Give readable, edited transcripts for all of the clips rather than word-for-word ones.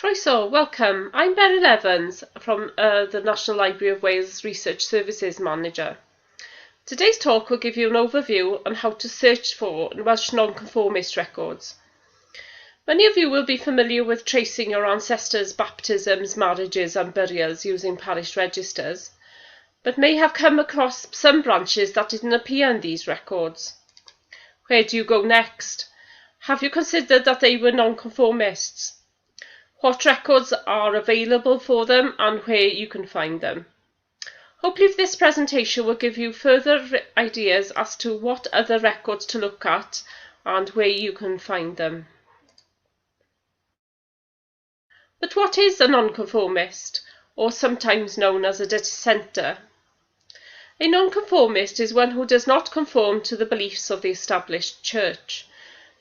Croeso, welcome. I'm Beryl Evans from the National Library of Wales Research Services Manager. Today's talk will give you an overview on how to search for Welsh nonconformist records. Many of you will be familiar with tracing your ancestors' baptisms, marriages and burials using parish registers, but may have come across some branches that didn't appear in these records. Where do you go next? Have you considered that they were nonconformists? What records are available for them and where you can find them. Hopefully this presentation will give you further ideas as to what other records to look at and where you can find them. But what is a nonconformist, or sometimes known as a dissenter? A nonconformist is one who does not conform to the beliefs of the established church.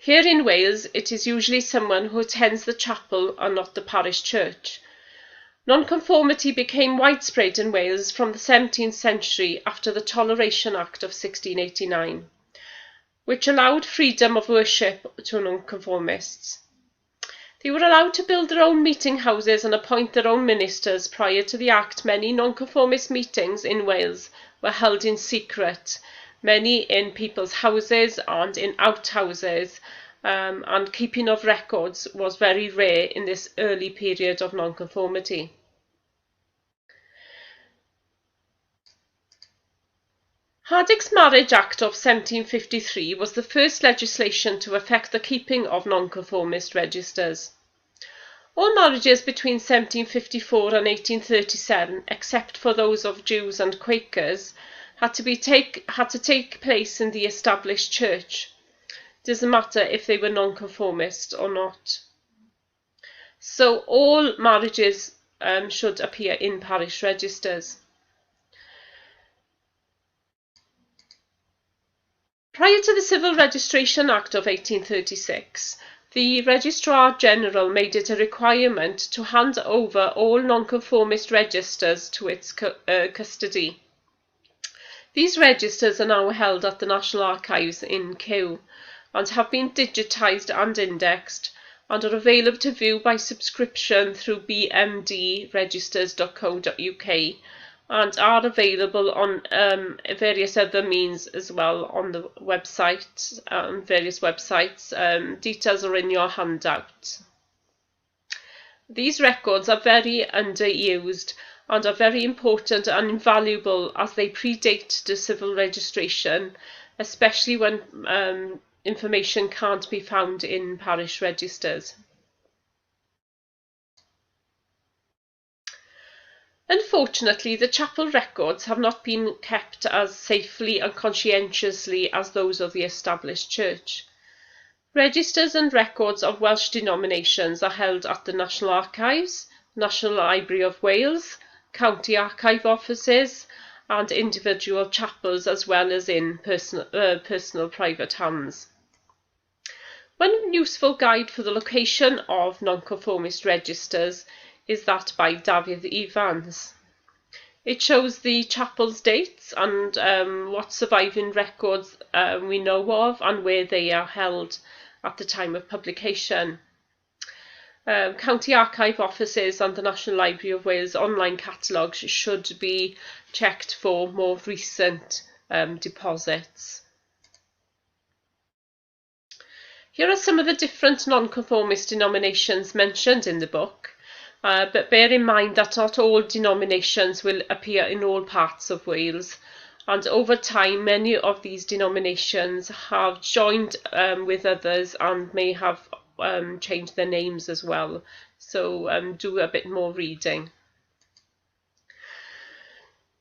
Here in Wales, it is usually someone who attends the chapel and not the parish church. Nonconformity became widespread in Wales from the 17th century after the Toleration Act of 1689, which allowed freedom of worship to nonconformists. They were allowed to build their own meeting houses and appoint their own ministers. Prior to the Act, many nonconformist meetings in Wales were held in secret, many in people's houses and in outhouses, and keeping of records was very rare in this early period of nonconformity. Hardwick's Marriage Act of 1753 was the first legislation to affect the keeping of nonconformist registers. All marriages between 1754 and 1837, except for those of Jews and Quakers, had to take place in the established church. It doesn't matter if they were nonconformist or not. So all marriages should appear in parish registers. Prior to the Civil Registration Act of 1836, the Registrar General made it a requirement to hand over all nonconformist registers to its custody. These registers are now held at the National Archives in Kew and have been digitised and indexed and are available to view by subscription through bmdregisters.co.uk and are available on various other means as well on the website, various websites. Details are in your handout. These records are very underused and are very important and invaluable as they predate the civil registration, especially when information can't be found in parish registers. Unfortunately, the chapel records have not been kept as safely and conscientiously as those of the established church. Registers and records of Welsh denominations are held at the National Archives, National Library of Wales, county archive offices and individual chapels, as well as in personal private hands. One useful guide for the location of nonconformist registers is that by David Evans. It shows the chapel's dates and what surviving records we know of and where they are held at the time of publication. County archive offices and the National Library of Wales online catalogues should be checked for more recent deposits. Here are some of the different nonconformist denominations mentioned in the book, but bear in mind that not all denominations will appear in all parts of Wales, and over time many of these denominations have joined with others and may have changed their names as well, so do a bit more reading.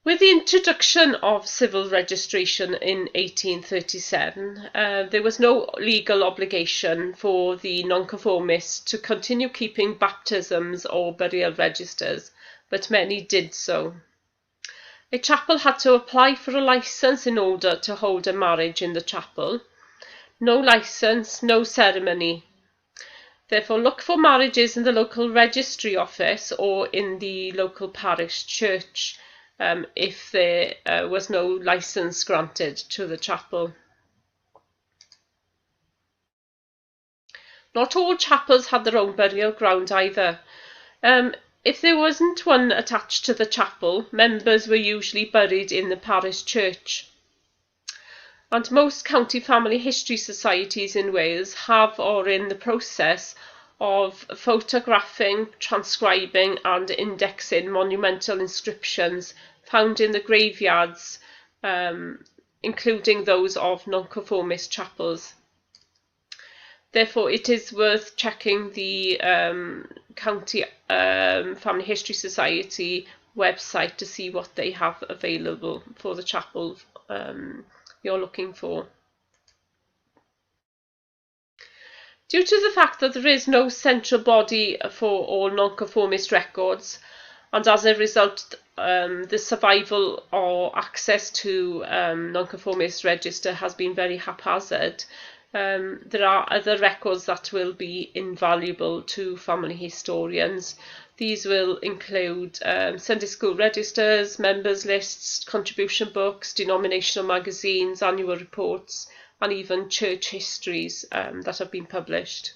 With the introduction of civil registration in 1837, there was no legal obligation for the nonconformists to continue keeping baptisms or burial registers, but many did so. A chapel had to apply for a licence in order to hold a marriage in the chapel. No licence, no ceremony. Therefore, look for marriages in the local registry office or in the local parish church if there was no licence granted to the chapel. Not all chapels had their own burial ground either. If there wasn't one attached to the chapel, members were usually buried in the parish church. And most county family history societies in Wales have or are in the process of photographing, transcribing and indexing monumental inscriptions found in the graveyards, including those of nonconformist chapels. Therefore, it is worth checking the County Family History Society website to see what they have available for the chapel you're looking for. Due to the fact that there is no central body for all nonconformist records, and as a result the survival or access to nonconformist register has been very haphazard, there are other records that will be invaluable to family historians. These will include Sunday school registers, members lists, contribution books, denominational magazines, annual reports, and even church histories that have been published.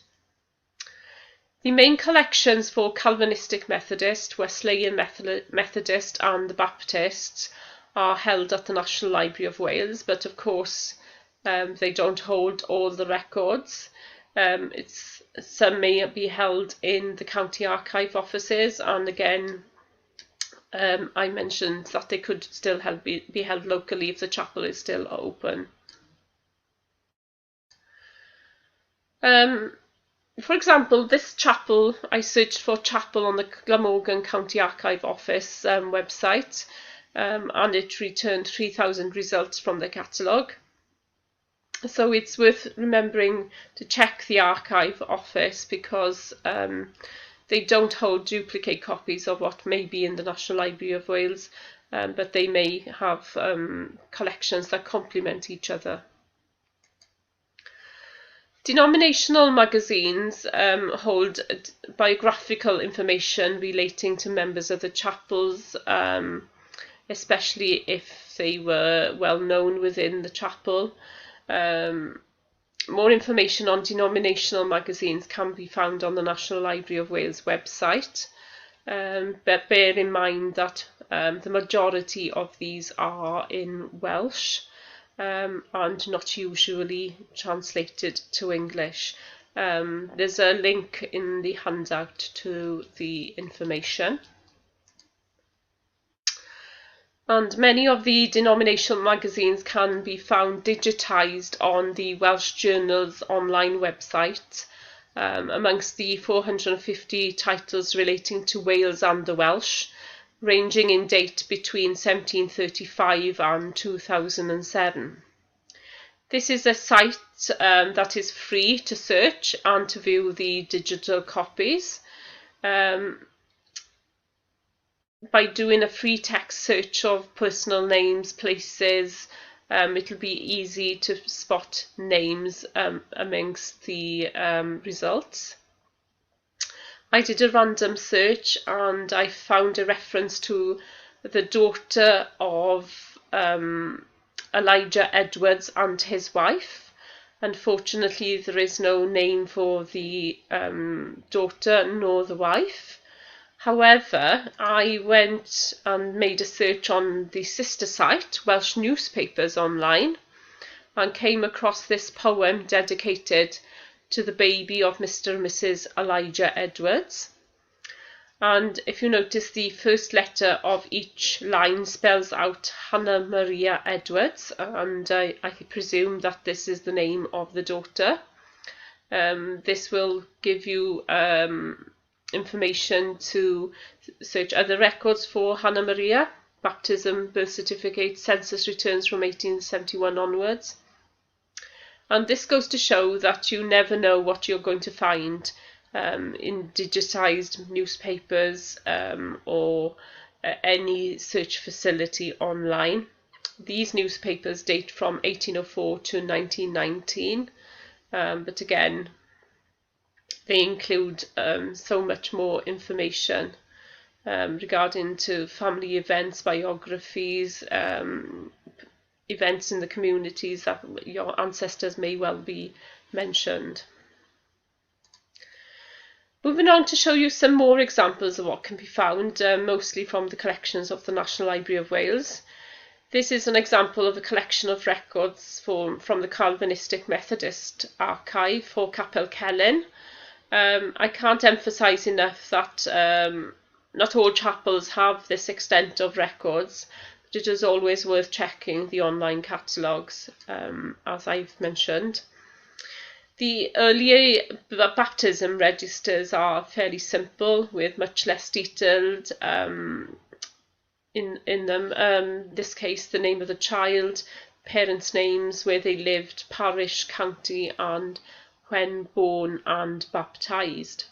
The main collections for Calvinistic Methodist, Wesleyan Methodist and the Baptists are held at the National Library of Wales, but of course they don't hold all the records. Some may be held in the county archive offices, and again I mentioned that they could still be held locally if the chapel is still open. For example, this chapel, I searched for chapel on the Glamorgan County Archive Office website, and it returned 3,000 results from the catalogue. So it's worth remembering to check the archive office, because they don't hold duplicate copies of what may be in the National Library of Wales, but they may have collections that complement each other. Denominational magazines hold biographical information relating to members of the chapels, especially if they were well known within the chapel. More information on denominational magazines can be found on the National Library of Wales website, but bear in mind that the majority of these are in Welsh, and not usually translated to English. There's a link in the handout to the information. And many of the denominational magazines can be found digitised on the Welsh Journal's online website. Amongst the 450 titles relating to Wales and the Welsh, ranging in date between 1735 and 2007. This is a site that is free to search and to view the digital copies. By doing a free text search of personal names, places, it'll be easy to spot names amongst the results. I did a random search and I found a reference to the daughter of Elijah Edwards and his wife. Unfortunately, there is no name for the daughter nor the wife. However, I went and made a search on the sister site, Welsh Newspapers Online, and came across this poem dedicated to the baby of Mr. and Mrs. Elijah Edwards. And if you notice, the first letter of each line spells out Hannah Maria Edwards, and I presume that this is the name of the daughter. This will give you information to search other records for Hannah Maria, baptism, birth certificate, census returns from 1871 onwards. And this goes to show that you never know what you're going to find in digitised newspapers or any search facility online. These newspapers date from 1804 to 1919, but again, they include so much more information regarding to family events, biographies, events in the communities that your ancestors may well be mentioned. Moving on to show you some more examples of what can be found, mostly from the collections of the National Library of Wales. This is an example of a collection of records from the Calvinistic Methodist archive for Capel Celyn. I can't emphasise enough that not all chapels have this extent of records, but it is always worth checking the online catalogues, as I've mentioned. The earlier baptism registers are fairly simple, with much less detailed in them. In this case, the name of the child, parents' names, where they lived, parish, county, and when born and baptised.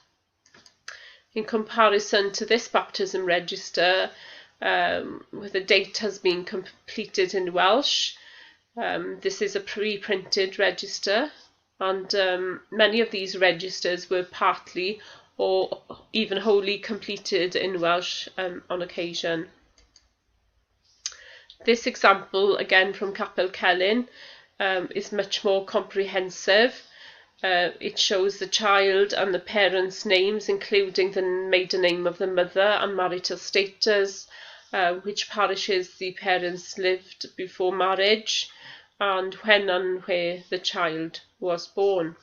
In comparison to this baptism register, where the date has been completed in Welsh, this is a pre-printed register, and many of these registers were partly or even wholly completed in Welsh on occasion. This example, again from Capel Celyn, is much more comprehensive. It shows the child and the parents' names, including the maiden name of the mother and marital status, which parishes the parents lived before marriage, and when and where the child was born.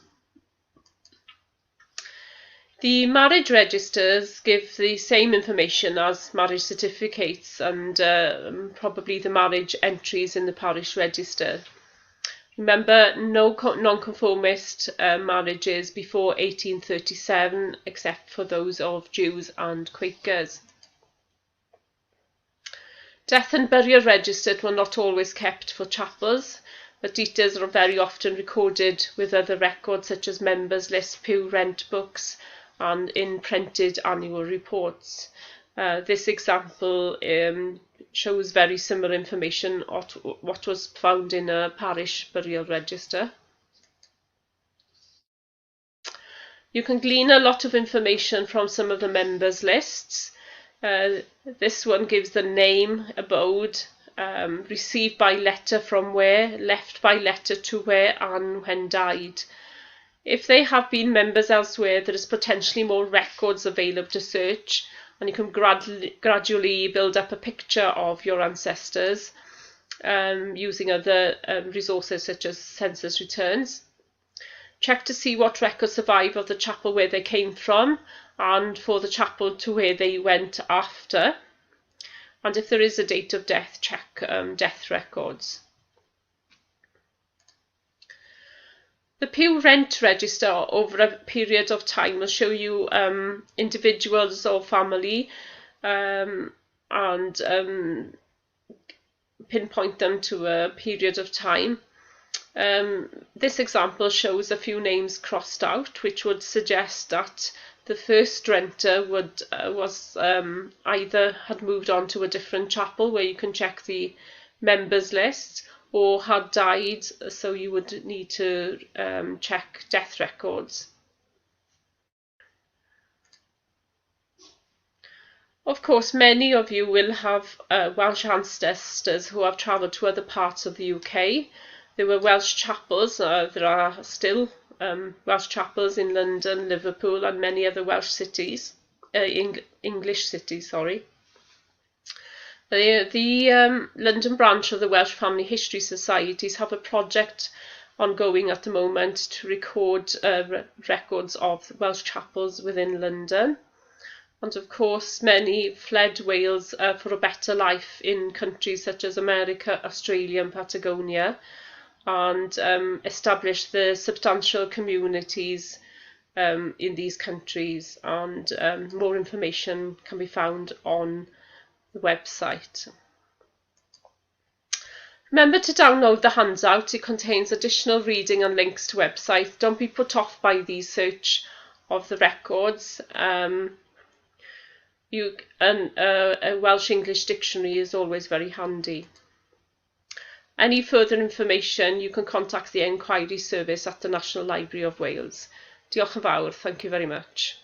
The marriage registers give the same information as marriage certificates and probably the marriage entries in the parish register. Remember, no nonconformist marriages before 1837, except for those of Jews and Quakers. Death and burial registers were not always kept for chapels, but details are very often recorded with other records such as members' lists, pew rent books, and in printed annual reports. This example shows very similar information of what was found in a parish burial register. You can glean a lot of information from some of the members' lists. This one gives the name, abode, received by letter from where, left by letter to where, and when died. If they have been members elsewhere, there is potentially more records available to search, and you can gradually build up a picture of your ancestors using other resources such as census returns. Check to see what records survive of the chapel where they came from and for the chapel to where they went after. And if there is a date of death, check death records. The pew rent register over a period of time will show you individuals or family and pinpoint them to a period of time. This example shows a few names crossed out, which would suggest that the first renter was either had moved on to a different chapel where you can check the members list, or had died, so you would need to check death records. Of course, many of you will have Welsh ancestors who have travelled to other parts of the UK. There were Welsh chapels, there are still Welsh chapels in London, Liverpool and many other Welsh cities, English cities, sorry. The London branch of the Welsh Family History Societies have a project ongoing at the moment to record records of Welsh chapels within London. And of course, many fled Wales for a better life in countries such as America, Australia and Patagonia, and established the substantial communities in these countries, and more information can be found on the website. Remember to download the handout. It contains additional reading and links to websites. Don't be put off by the search of the records. A Welsh English dictionary is always very handy. Any further information, you can contact the Enquiry Service at the National Library of Wales. Diolch yn fawr. Thank you very much.